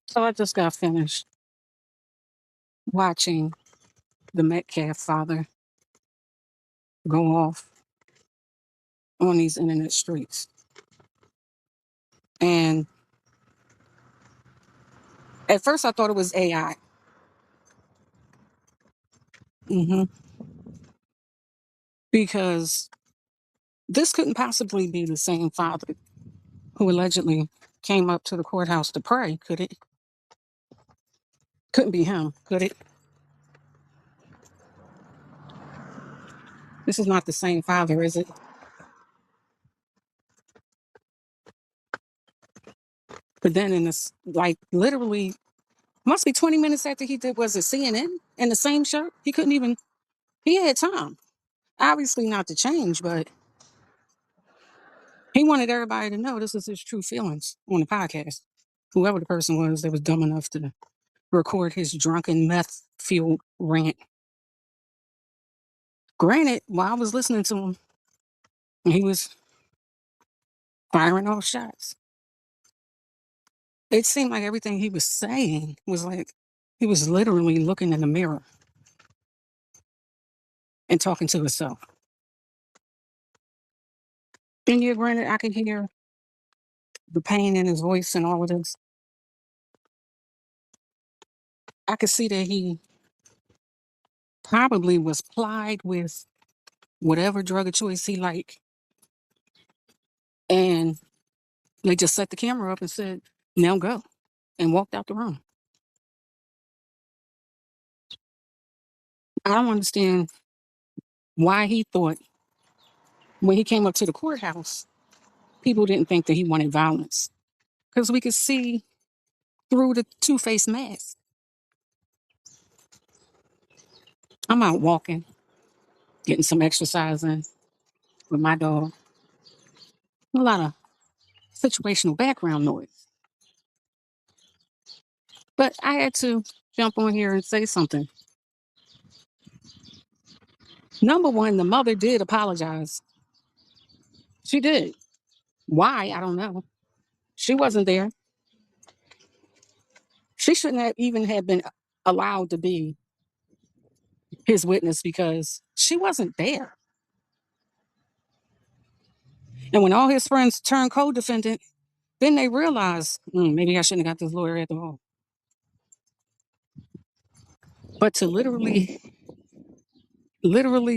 So I just got finished watching the Metcalf father go off on these internet streets. And at first I thought it was AI. hmm Because this couldn't possibly be the same father who allegedly came up to the courthouse to pray, could it? Couldn't be him, could it? This is not the same father, is it? But then in this, like literally, must be 20 minutes after he did, was it CNN in the same shirt? He couldn't even, he had time. Obviously not to change, but he wanted everybody to know this is his true feelings on the podcast. Whoever the person was that was dumb enough to record his drunken meth fueled rant. Granted, while I was listening to him, he was firing off shots. It seemed like everything he was saying was like he was literally looking in the mirror and talking to himself. And yeah, granted, I could hear the pain in his voice and all of this. I could see that he probably was plied with whatever drug of choice he liked. And they just set the camera up and said, now go, and walked out the room. I don't understand why he thought when he came up to the courthouse, people didn't think that he wanted violence. Because we could see through the two-faced mask. I'm out walking, getting some exercise in with my dog. A lot of situational background noise. But I had to jump on here and say something. Number one, the mother did apologize. She did. Why? I don't know. She wasn't there. She shouldn't have even have been allowed to be his witness because she wasn't there. And when all his friends turned co-defendant, then they realized, maybe I shouldn't have got this lawyer at all. But to literally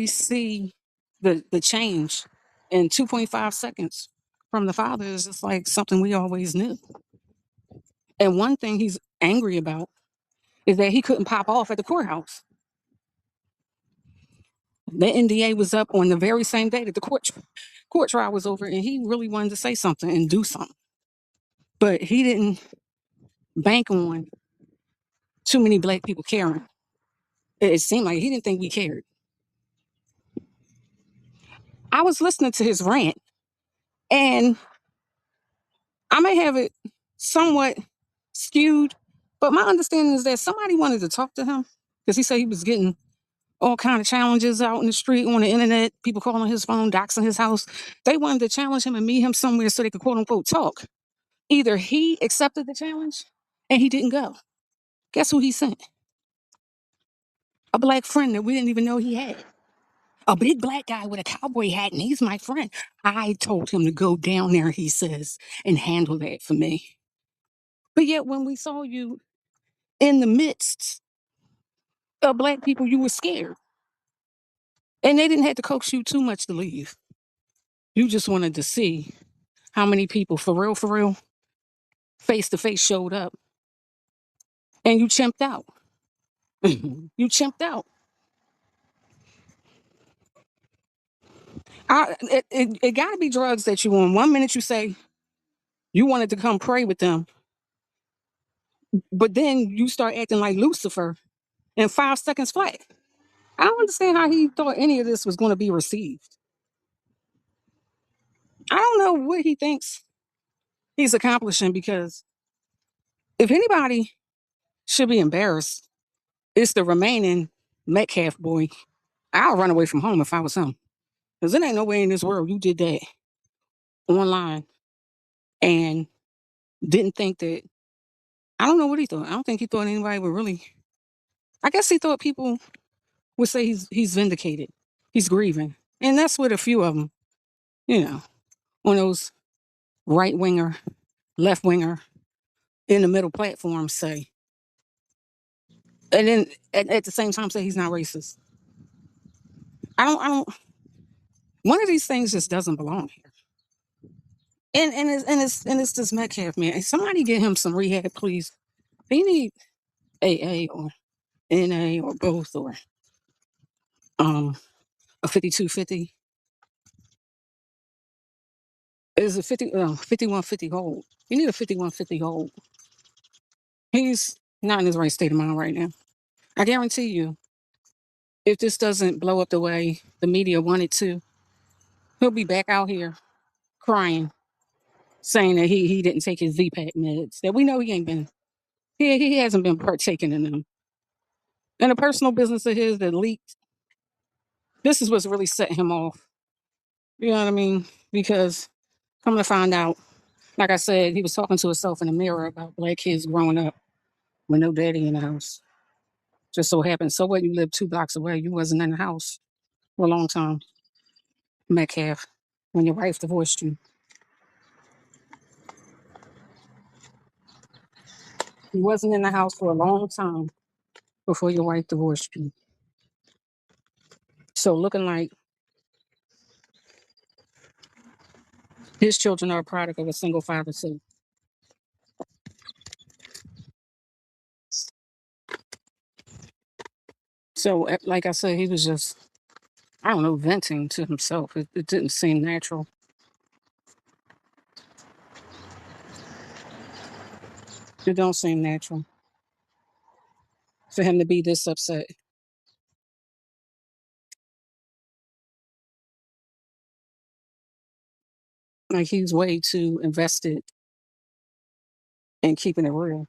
see the change in 2.5 seconds from the father is just like something we always knew. And one thing he's angry about is that he couldn't pop off at the courthouse. The NDA was up on the very same day that the court trial was over, and he really wanted to say something and do something. But he didn't bank on too many black people caring. It seemed like he didn't think we cared. I was listening to his rant, and I may have it somewhat skewed, but my understanding is that somebody wanted to talk to him because he said he was getting all kind of challenges out in the street, on the internet, people calling his phone, doxing his house. They wanted to challenge him and meet him somewhere so they could quote unquote talk. Either he accepted the challenge and he didn't go. Guess who he sent? A black friend that we didn't even know he had. A big black guy with a cowboy hat, and he's my friend. I told him to go down there, he says, and handle that for me. But yet, when we saw you in the midst of black people, you were scared. And they didn't have to coax you too much to leave. You just wanted to see how many people, for real, face to face showed up. And you chimped out. You chimped out. It got to be drugs that you on. 1 minute you say you wanted to come pray with them, but then you start acting like Lucifer in 5 seconds flat. I don't understand how he thought any of this was going to be received. I don't know what he thinks he's accomplishing because if anybody should be embarrassed, it's the remaining Metcalf boy. I'll run away from home if I was him. Because there ain't no way in this world you did that online and didn't think that I don't know what he thought. I don't think he thought anybody would really. I guess he thought people would say he's vindicated. He's grieving. And that's what a few of them, you know, on those right winger, left winger, in the middle platforms say. And then at the same time say he's not racist. I don't one of these things just doesn't belong here. And it's this Metcalf man. Hey, somebody get him some rehab, please. He need AA or NA or both or um a 5250. Is a 5150 hold. You need a 5150 hold. He's not in his right state of mind right now. I guarantee you, if this doesn't blow up the way the media wanted to, he'll be back out here crying, saying that he didn't take his Z-Pack meds. That we know he ain't been, he hasn't been partaking in them. And a personal business of his that leaked, this is what's really setting him off. You know what I mean? Because come to find out, like I said, he was talking to himself in the mirror about black kids growing up with no daddy in the house. Just so happened. So what? You lived 2 blocks away. You wasn't in the house for a long time, Metcalf, when your wife divorced you. You wasn't in the house for a long time before your wife divorced you. So looking like his children are a product of a single father too. So like I said, he was just, I don't know, venting to himself. It didn't seem natural. It don't seem natural for him to be this upset. Like he's way too invested in keeping it real.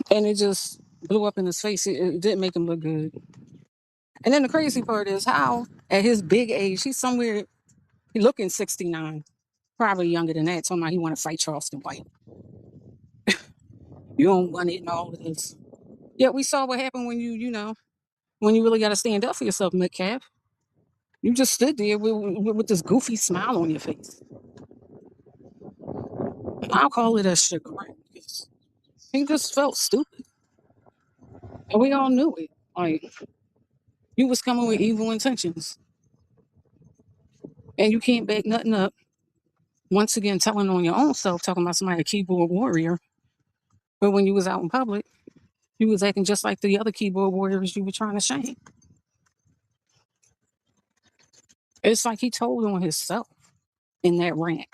And it just blew up in his face. It didn't make him look good. And then the crazy part is how, at his big age, he's somewhere, he looking 69, probably younger than that, talking about he want to fight Charleston White. You don't want it and all of this. Yeah, we saw what happened when when you really got to stand up for yourself, Metcalf. You just stood there with this goofy smile on your face. I'll call it a chagrin. He just felt stupid. And we all knew it. Like, you was coming with evil intentions. And you can't back nothing up. Once again, telling on your own self, talking about somebody a keyboard warrior. But when you was out in public, you was acting just like the other keyboard warriors you were trying to shame. It's like he told on himself in that rant.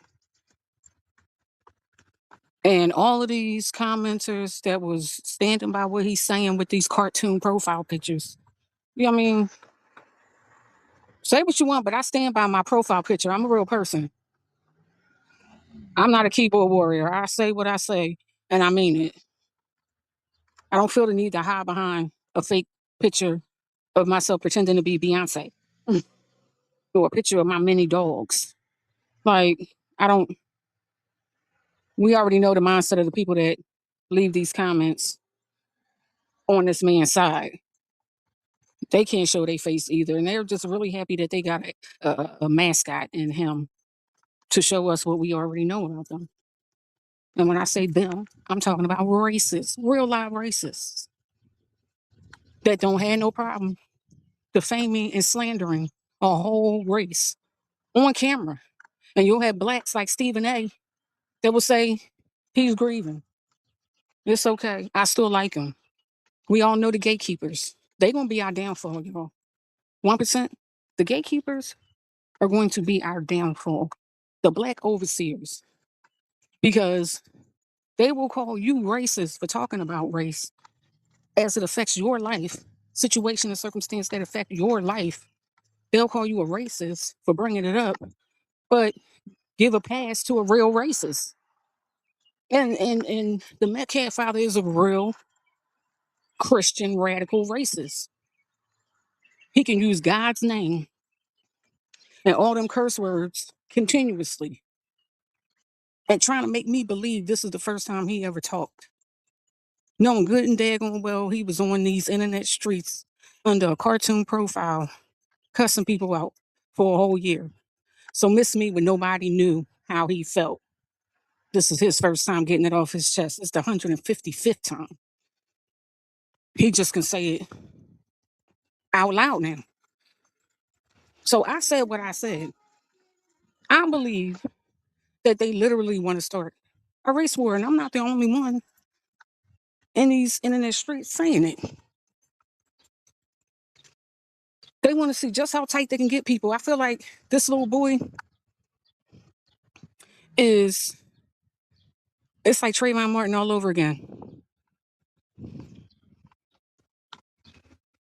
And all of these commenters that was standing by what he's saying with these cartoon profile pictures. Yeah, I mean, say what you want, but I stand by my profile picture. I'm a real person. I'm not a keyboard warrior. I say what I say, and I mean it. I don't feel the need to hide behind a fake picture of myself pretending to be Beyonce or a picture of my many dogs. Like, I don't, we already know the mindset of the people that leave these comments on this man's side. They can't show their face either. And they're just really happy that they got a mascot in him to show us what we already know about them. And when I say them, I'm talking about racists, real live racists that don't have no problem defaming and slandering a whole race on camera. And you'll have blacks like Stephen A. that will say he's grieving. It's okay. I still like him. We all know the gatekeepers. They're going to be our downfall, y'all. 1%, the gatekeepers are going to be our downfall. The black overseers. Because they will call you racist for talking about race as it affects your life, situation and circumstance that affect your life. They'll call you a racist for bringing it up, but give a pass to a real racist. And the Metcalf father is a real Christian radical racist. He can use God's name and all them curse words continuously. and trying to make me believe this is the first time he ever talked. Knowing good and daggone well he was on these internet streets under a cartoon profile, cussing people out for a whole year. So miss me when nobody knew how he felt. This is his first time getting it off his chest. It's the 155th time. He just can say it out loud now. So I said what I said. I believe that they literally want to start a race war, and I'm not the only one in these internet streets saying it. They want to see just how tight they can get people. I feel like this little boy is, it's like Trayvon Martin all over again.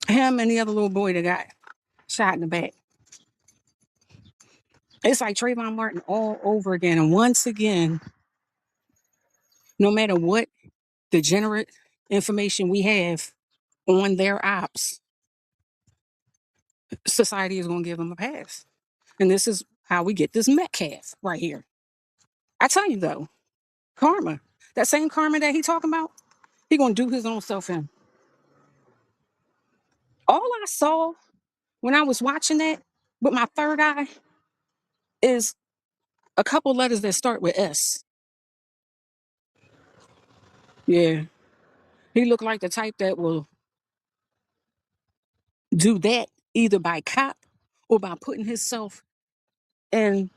Him and the other little boy that got shot in the back. It's like Trayvon Martin all over again. And once again, no matter what degenerate information we have on their ops, society is going to give them a pass. And this is how we get this Metcalf right here. I tell you though, karma, that same karma that he talking about, he going to do his own self in. All I saw when I was watching that with my third eye is a couple letters that start with S. Yeah, he looked like the type that will do that either by cop or by putting himself in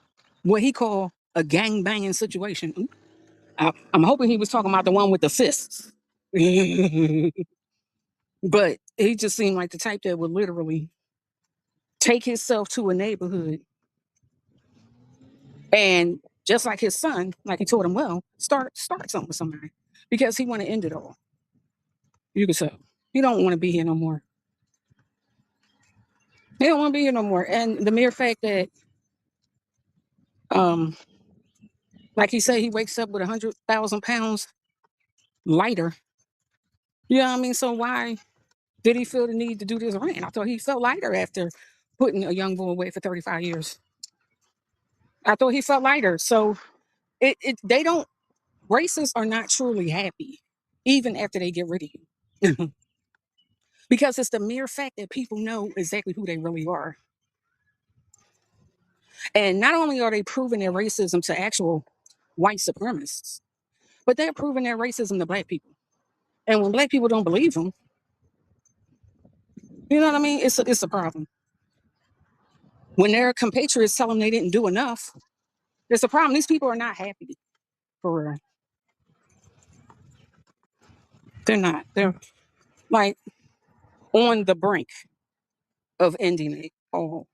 what he called a gang banging situation. I'm hoping he was talking about the one with the fists. But he just seemed like the type that would literally take himself to a neighborhood and just like his son, like he told him, well, start something with somebody because he want to end it all. You can tell he don't want to be here no more. He don't want to be here no more. And the mere fact that, um, like he said, he wakes up with 100,000 pounds lighter. You know what I mean? So why did he feel the need to do this rant? I thought he felt lighter after putting a young boy away for 35 years. I thought he felt lighter. So they don't, racists are not truly happy, even after they get rid of you. Because it's the mere fact that people know exactly who they really are. And not only are they proving their racism to actual white supremacists, but they're proving their racism to black people. And when black people don't believe them, you know what I mean? It's a problem. When their compatriots tell them they didn't do enough, it's a problem. These people are not happy, for real. They're not. They're like on the brink of ending it all.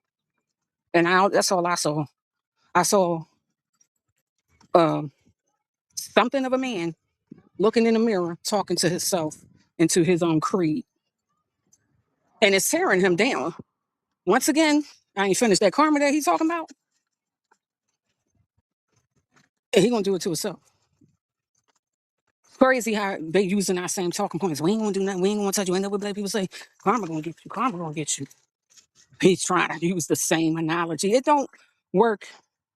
And that's all I saw. I saw um, something of a man looking in the mirror, talking to himself and to his own creed. And it's tearing him down. Once again, I ain't finished that karma that he's talking about. And he gonna do it to himself. Crazy how they using our same talking points. We ain't gonna do nothing. We ain't gonna touch you. Ain't that what black people say? Karma gonna get you. Karma gonna get you. He's trying to use the same analogy. It don't work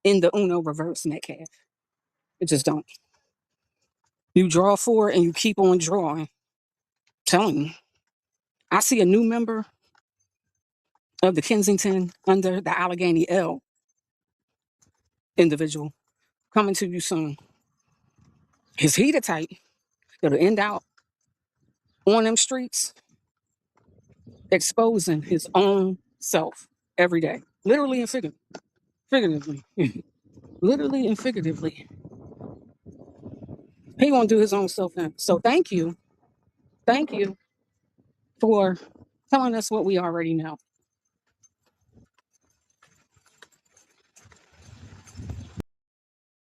in the Uno reverse Metcalf. It just don't. You draw four and you keep on drawing. Telling you. I see a new member of the Kensington under the Allegheny L individual coming to you soon. Is he the type that'll end out on them streets exposing his own self every day? Literally and figuratively. Literally and figuratively. He gonna do his own self now. So thank you. Thank you for telling us what we already know.